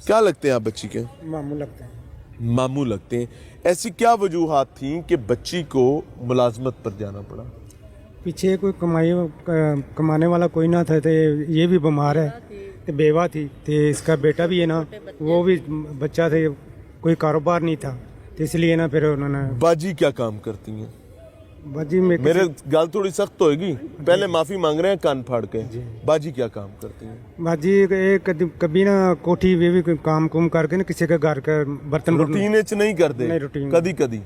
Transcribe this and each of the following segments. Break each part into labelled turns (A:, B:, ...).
A: क्या लगते हैं आप बच्ची के?
B: मामू लगता है।
A: मामू लगते हैं। ऐसी क्या वजूहात थी कि बच्ची को मुलाजमत पर जाना पड़ा?
B: पीछे कोई कमाने वाला कोई ना था, तो ये भी बीमार है, तो बेवा थी, तो इसका बेटा भी है ना, वो भी बच्चा थे, कोई कारोबार नहीं था, तो इसलिए ना फिर उन्होंने।
A: बाजी क्या काम करती हैं?
B: बाजी में
A: मेरे गाल थोड़ी सख्त होएगी, पहले माफी मांग रहे हैं कान फाड़ के। बाजी क्या काम करती हैं?
B: बाजी एक कभी ना कोठी वे भी कोई काम कुम करके ना किसी के घर का बर्तन
A: रूटीन च नहीं करते,
B: नहीं, रूटीन
A: कदी कदी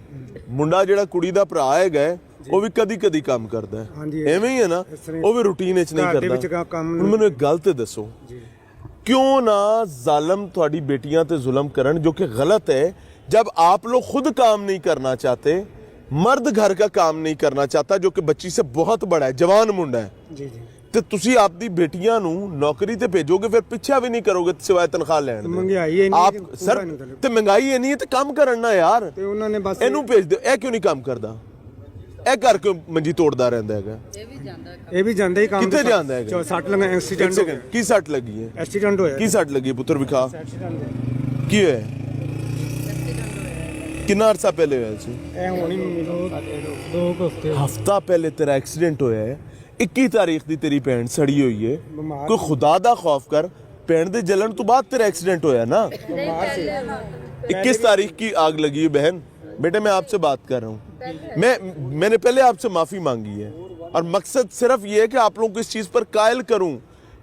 A: ਮੁੰਡਾ ਜਿਹੜਾ ਕੁੜੀ ਦਾ ਭਰਾ ਹੈਗਾ ਉਹ ਵੀ ਕਦੀ ਕਦੀ ਕੰਮ ਕਰਦਾ ਹੈ, ਐਵੇਂ ਹੀ ਹੈ ਨਾ, ਉਹ ਵੀ ਰੂਟੀਨ ਚ ਨਹੀਂ ਕਰਦਾ। ਹੁਣ ਮੈਨੂੰ ਇੱਕ ਗੱਲ ਤੇ ਦੱਸੋ, क्यों ना जालिम थोड़ी बेटियां ते जुल्म करन, जो कि गलत है। जब आप लोग खुद काम नहीं करना चाहते, मर्द घर का काम नहीं करना चाहता, जो कि बच्ची से बहुत बड़ा है, जवान मुंडा है, ਤੇ ਤੁਸੀਂ ਆਪਦੀ ਬੇਟੀਆਂ ਨੂੰ ਨੌਕਰੀ ਤੇ ਭੇਜੋਗੇ, ਫਿਰ ਪਿੱਛਾ ਵੀ ਨਹੀਂ ਕਰੋਗੇ ਸਿਵਾਏ ਤਨਖਾਹ ਲੈਣ ਦੇ।
B: ਮਹਿੰਗਾਈ ਇੰਨੀ
A: ਆਪ ਸਰ ਤੇ ਮਹਿੰਗਾਈ ਇੰਨੀ ਹੈ ਤੇ ਕੰਮ ਕਰਨ ਨਾ ਯਾਰ,
B: ਤੇ ਉਹਨਾਂ ਨੇ ਬਸ
A: ਇਹਨੂੰ ਭੇਜ ਦਿਓ। ਇਹ ਕਿਉਂ ਨਹੀਂ ਕੰਮ ਕਰਦਾ? ਇਹ ਘਰ ਕਿਉਂ ਮੰਜੀ ਤੋੜਦਾ ਰਹਿੰਦਾ ਹੈਗਾ?
B: ਇਹ ਵੀ ਜਾਂਦਾ ਹੀ ਕੰਮ।
A: ਕਿੱਥੇ ਜਾਂਦਾ ਹੈਗਾ?
B: ਸੱਟ ਲੱਗਾ, ਐਕਸੀਡੈਂਟ ਹੋ ਗਿਆ।
A: ਕੀ ਸੱਟ ਲੱਗੀ ਹੈ?
B: ਐਕਸੀਡੈਂਟ ਹੋਇਆ।
A: ਕੀ ਸੱਟ ਲੱਗੀ ਪੁੱਤਰ? ਵਿਖਾ ਕੀ ਹੋਇਆ? ਕਿੰਨਾ ਅਰਸਾ ਪਹਿਲੇ ਹੋਇਆ ਸੀ?
B: ਇਹ ਹੋਣੀ 2 ਹਫ਼ਤੇ।
A: ਹਫਤਾ ਪਹਿਲੇ ਤੇਰਾ ਐਕਸੀਡੈਂਟ ਹੋਇਆ ਹੈ। 21 ਤਾਰੀਖ ਦੀ ਤੇਰੀ ਭੈਣ ਸੜੀ ਹੋਈ ਹੈ। ਕੋਈ ਖੁਦਾ ਦਾ ਖੌਫ ਕਰ, ਭੈਣ ਦੇ ਜਲਣ ਤੋਂ ਬਾਅਦ तेरा एक्सीडेंट होया ना। 21 तारीख की आग लगी है बहन। बेटे मैं आपसे बात कर रहा हूँ, मैंने पहले आपसे माफी मांगी है, और मकसद सिर्फ ये है कि आप लोगों को इस चीज पर कायल करूं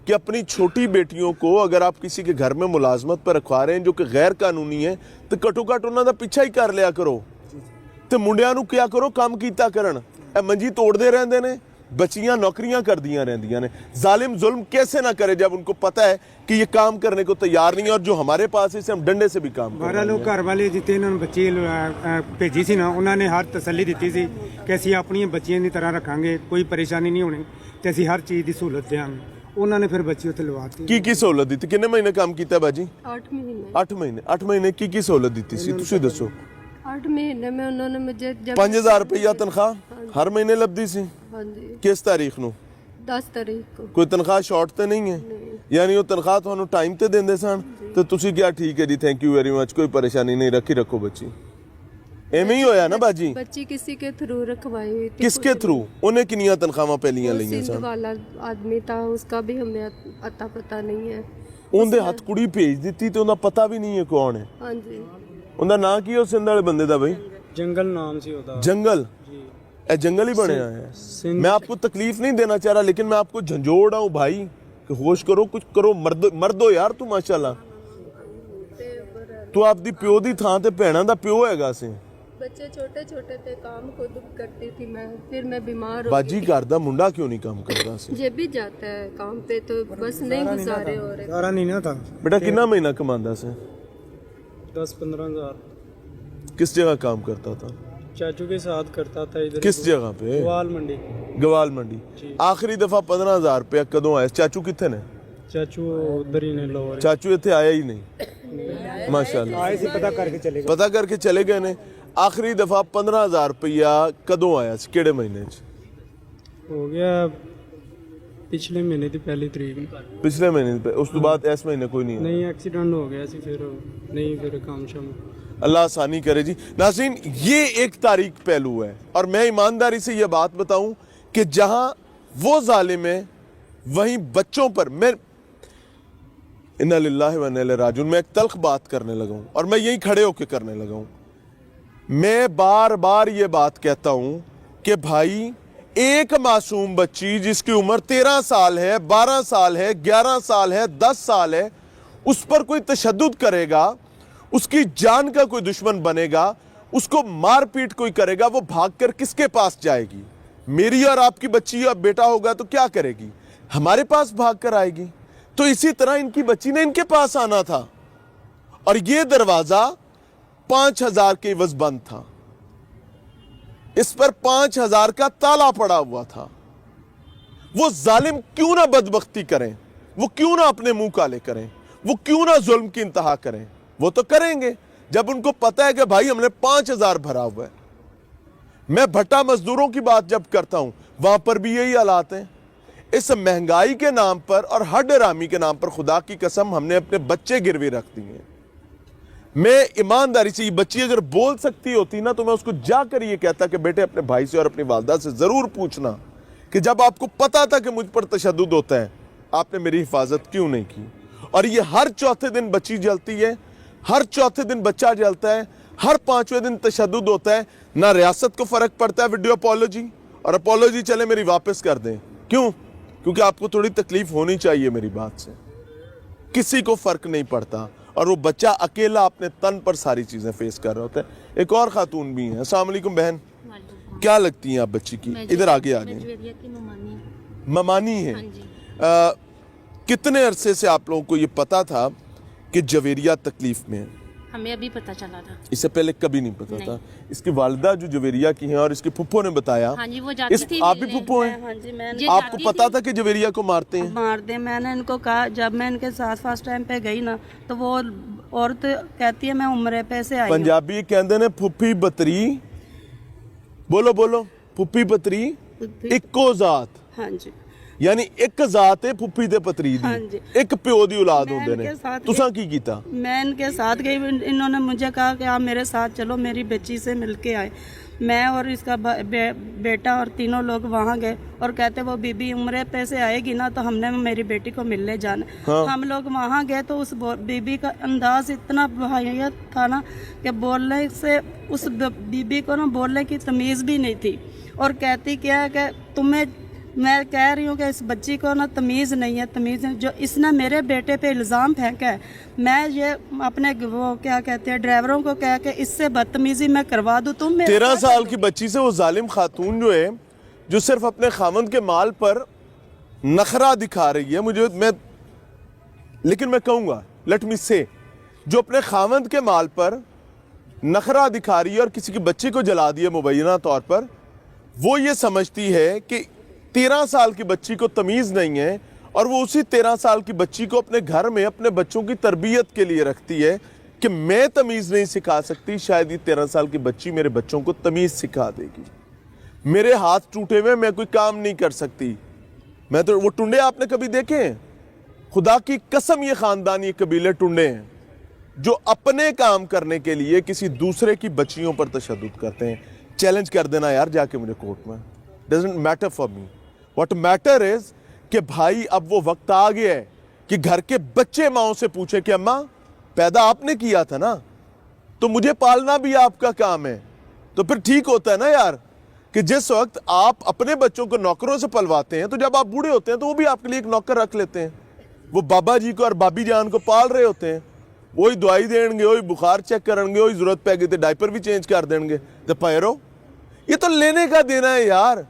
A: कि अपनी छोटी बेटियों को अगर आप किसी के घर में मुलाजमत पर रखवा रहे हैं जो कि गैर कानूनी है, तो घट्टो घट उन्होंने पीछा ही कर लिया करो, तो मुंडियां नूं क्या करो, काम कीता करन। मंजी तोड़ते रहते ने, बच्चियां नौकरियां कर दिया रहंदियां ने। जालिम जुल्म कैसे ना करे जब उनको पता है कि ये काम करने को तैयार नहीं है, और जो हमारे पास है इसे हम डंडे से भी काम
B: ਬਾਹਰ ਲੋਕ ਘਰ ਵਾਲੇ ਜਿੱਤੇ ਇਹਨਾਂ ਨੂੰ ਬੱਚੇ ਭੇਜੀ ਸੀ ਨਾ, ਉਹਨਾਂ ਨੇ ਹਰ ਤਸੱਲੀ ਦਿੱਤੀ ਸੀ ਕਿ ਅਸੀਂ ਆਪਣੀਆਂ ਬੱਚੀਆਂ ਦੀ ਤਰ੍ਹਾਂ ਰੱਖਾਂਗੇ, ਕੋਈ ਪਰੇਸ਼ਾਨੀ ਨਹੀਂ ਹੋਣੀ, ਤੇ ਅਸੀਂ ਹਰ ਚੀਜ਼ ਦੀ ਸਹੂਲਤ ਦੇਵਾਂਗੇ। ਉਹਨਾਂ ਨੇ ਫਿਰ ਬੱਚੀ ਉੱਥੇ ਲਵਾਤੀ।
A: ਕੀ ਸਹੂਲਤ ਦਿੱਤੀ? ਕਿੰਨੇ ਮਹੀਨੇ ਕੰਮ ਕੀਤਾ ਬਾਜੀ?
C: 8 ਮਹੀਨੇ।
A: 8 ਮਹੀਨੇ ਕੀ ਸਹੂਲਤ ਦਿੱਤੀ ਸੀ ਤੁਸੀਂ ਦੱਸੋ?
C: 8 ਮਹੀਨੇ में उन्होंने मुझे
A: 5000 रुपया तनख्वाह हर महीने लभदी सी।
C: हाँ जी।
A: किस तारीख ਨੂੰ?
C: 10 ਤਾਰੀਖ को।
A: ਕੋਈ ਤਨਖਾਹ ਸ਼ਾਰਟ ਤੇ ਨਹੀਂ ਹੈ? ਯਾਨੀ ਉਹ ਤਨਖਾਹ ਤੁਹਾਨੂੰ ਟਾਈਮ ਤੇ ਦਿੰਦੇ ਸਨ, ਤੇ ਤੁਸੀਂ ਕਿਹਾ ਠੀਕ ਹੈ ਜੀ, ਥੈਂਕ ਯੂ ਵੈਰੀ ਮਚ, ਕੋਈ ਪਰੇਸ਼ਾਨੀ ਨਹੀਂ, ਰੱਖੋ ਬੱਚੀ। ਐਵੇਂ ਹੀ ਹੋਇਆ ਨਾ ਬਾਜੀ?
C: ਬੱਚੀ ਕਿਸੇ ਕੇ ਥਰੂ ਰਖਵਾਈ हुई थी।
A: किसके थ्रू? ਉਹਨੇ ਕਿੰਨੀਆਂ ਤਨਖਾਹਾਂ ਪਹਿਲੀਆਂ ਲਈਆਂ
C: सिंध
A: ਸਨ?
C: वाला आदमी था, उसका भी हमें अता पता नहीं है।
A: ਉਹਦੇ ਹੱਥ ਕੁੜੀ ਭੇਜ ਦਿੱਤੀ ਤੇ ਉਹਦਾ ਪਤਾ ਵੀ ਨਹੀਂ ਹੈ ਕੌਣ ਹੈ।
C: हाँ जी।
A: ਉਹਦਾ ਨਾਂ ਕੀ ਹੈ ਉਸ ਸਿੰਧ ਵਾਲੇ ਬੰਦੇ ਦਾ? ਬਈ
B: ਜੰਗਲ ਨਾਮ ਸੀ ਉਹਦਾ।
A: जंगल? ए जंगल ही बने है। मैं आपको तकलीफ नहीं देना चाह रहा, लेकिन मैं आपको झंझोड़ रहा हूँ भाई कि होश करो, कुछ करो, मर्दो यार तू माशाल्लाह। तू आपदी प्यो दी थां ते भैणां दा प्यो हैगा सी।
C: बच्चे छोटे छोटे थे, काम खुद करती थी मैं, फिर मैं बीमार हो
A: बाजी घर दा मुंडा क्यों नहीं काम करता सी?
C: ये भी जाता है काम पे, तो बस नहीं गुजारे हो रहे।
B: ਸਾਰਾ ਨਹੀਂ ਨਾ था।
A: बेटा कितना महीना कमांदा सी?
B: 10-15 हज़ार।
A: किस जगह काम करता था?
B: चाचू के साथ करता था इधर।
A: किस जगह पे?
B: गवाल मंडी।
A: गवाल मंडी। आखिरी दफा 15,000 रुपया कदों आया? चाचू कितने ने?
B: चाचू उधर ही ने लोवर।
A: चाचू इत्थे आया ही नहीं माशाल्लाह।
B: आए सी पता करके चले गए।
A: पता करके चले गए ने। आखिरी दफा 15,000 रुपया कदों आया सी? केड़े महीने च
B: हो गया? पिछले महीने की पहली तारीख में।
A: पिछले महीने पे? उस तो बाद इस महीने कोई नहीं है?
B: नहीं, एक्सीडेंट हो गया सी, फिर नहीं, फिर काम शाम।
A: अल्लाह आसानी करे जी। नाज़रीन, ये एक तारीख पहलू है, और मैं ईमानदारी से ये बात बताऊं कि जहां वो जालिम है, वहीं बच्चों पर मैं इन्ना लिल्लाहि व इन्ना इलैहि राजिऊन, मैं एक तल्ख बात करने लगा हूं, और मैं यहीं खड़े होकर करने लगा हूं। मैं बार बार ये बात कहता हूं कि भाई, एक मासूम बच्ची जिसकी उम्र 13 साल है, 12 साल है, 11 साल है, 10 साल है, उस पर कोई तशद्दुद करेगा, उसकी जान का कोई दुश्मन बनेगा, उसको मार पीट कोई करेगा, वो भागकर किसके पास जाएगी? मेरी और आपकी बच्ची या बेटा होगा तो क्या करेगी? हमारे पास भागकर आएगी। तो इसी तरह इनकी बच्ची ने इनके पास आना था, और ये दरवाजा 5,000 के एवज बंद था, इस पर 5,000 का ताला पड़ा हुआ था। वो जालिम क्यों ना बदबख्ती करें, वो क्यों ना अपने मुंह काले करें, वो क्यों ना जुल्म की इंतहा करें? वो तो करेंगे जब उनको पता है कि भाई हमने 5,000 भरा हुआ है। मैं भट्टा मजदूरों की बात जब करता हूं, वहां पर भी यही हालात हैं। इस महंगाई के नाम पर और हड हरामी के नाम पर खुदा की कसम हमने अपने बच्चे गिरवी रख दिए हैं। मैं ईमानदारी से, ये बच्ची अगर बोल सकती होती ना तो मैं उसको जाकर ये कहता कि बेटे अपने भाई से और अपनी वालदा से जरूर पूछना कि जब आपको पता था कि मुझ पर तशद्दुद होता है आपने मेरी हिफाजत क्यों नहीं की। और ये हर चौथे दिन बच्ची जलती है, हर चौथे दिन बच्चा जलता है, हर 5वें दिन तशद्दुद होता है। ना रियासत को फर्क पड़ता है वीडियो अपॉलॉजी, और अपॉलॉजी चले मेरी वापस कर दें। क्यों? क्योंकि आपको थोड़ी तकलीफ होनी चाहिए मेरी बात से। किसी को फर्क नहीं पड़ता, और वो बच्चा अकेला अपने तन पर सारी चीजें फेस कर रहा होता है। एक और खातून भी है। अस्सलाम वालेकुम बहन, क्या लगती हैं आप बच्ची की? इधर आगे आ जाए। ममानी है। कितने अरसे से आप लोगों को ये पता था कि जवेरिया तकलीफ में है?
D: हमें अभी पता चला था,
A: इससे पहले कभी नहीं पता था। इसकी वालिदा जो जवेरिया की हैं और इसकी फुप्पो ने बताया।
D: हाँ जी, वो जाती थी
A: आप भी
D: मिलने।
A: फुप्पो हैं?
E: हाँ जी, मैं
D: ये
A: आपको
D: जाती
A: पता
D: थी।
A: था कि जवेरिया को मारते हैं?
E: मार दे। मैंने इनको कहा, जब मैं इनके साथ फर्स्ट टाइम पे गई ना तो वो औरत कहती है मैं उम्र पे से आई हूँ।
A: पंजाबी कहते ने फुप्पी बतरी, बोलो बोलो, फुप्पी बतरी इक्को जात,
E: हाँ जी,
A: यानी एक जात है फुप्पी ते पतरी
E: हाँ
A: दी,
E: जी।
A: एक प्यो दी औलाद
E: मैं
A: होंदे ने।
E: इनके साथ
A: तुसां की कीता?
E: मैं इनके साथ गई, इन्होंने मुझे कहा कि आप मेरे साथ चलो, मेरी बच्ची से मिलके आए। मैं और इसका बेटा और तीनों लोग वहाँ गए और कहते वो बीबी उम्र पे से आएगी ना तो हमने मेरी बेटी को मिलने जाना।
A: हाँ।
E: हम लोग वहाँ गए तो उस बीबी का अंदाज इतना भयानक था ना कि बोलने से उस बीबी को ना बोलने की तमीज़ भी नहीं थी। और कहती क्या है कि तुम्हें, मैं कह रही हूँ कि इस बच्ची को ना तमीज़ नहीं है, तमीज़ नहीं। जो इसने मेरे बेटे पे इल्ज़ाम फेंका है, मैं ये अपने वो क्या कहते हैं ड्राइवरों को कह के इससे बदतमीज़ी मैं करवा दूँ। तुम
A: 13 साल की बच्ची से वो जालिम खातून जो है, जो सिर्फ अपने खामंद के माल पर नखरा दिखा रही है, लेकिन मैं कहूँगा, लेट मी से, जो अपने खामंद के माल पर नखरा दिखा रही है और किसी की बच्ची को जला दिया मुबैना तौर पर, वो ये समझती है कि 13 साल की बच्ची को तमीज़ नहीं है, और वो उसी 13 साल की बच्ची को अपने घर में अपने बच्चों की तरबियत के लिए रखती है कि मैं तमीज़ नहीं सिखा सकती, शायद ये 13 साल की बच्ची मेरे बच्चों को तमीज़ सिखा देगी। मेरे हाथ टूटे हुए, मैं कोई काम नहीं कर सकती। मैं तो, वो टुंडे आपने कभी देखे हैं? खुदा की कसम, ये ख़ानदान, ये कबीले टुंडे हैं जो अपने काम करने के लिए किसी दूसरे की बच्चियों पर तशद्दुद करते हैं। चैलेंज कर देना यार जाके मुझे कोर्ट में, doesn't matter for me. What matter is कि भाई अब वो वक्त आ गया है कि घर के बच्चे माओ से पूछे कि अम्मा पैदा आपने किया था ना, तो मुझे पालना भी आपका काम है। तो फिर ठीक होता है ना यार कि जिस वक्त आप अपने बच्चों को नौकरों से पलवाते हैं, तो जब आप बूढ़े होते हैं तो वो भी आपके लिए एक नौकर रख लेते हैं। वो बाबा जी को और बाबी जान को पाल रहे होते हैं, वही दवाई देंगे, वही बुखार चेक करेंगे, वही जरूरत पै गई तो डायपर भी चेंज कर देंगे। तो पैरो, ये तो लेने का देना है यार।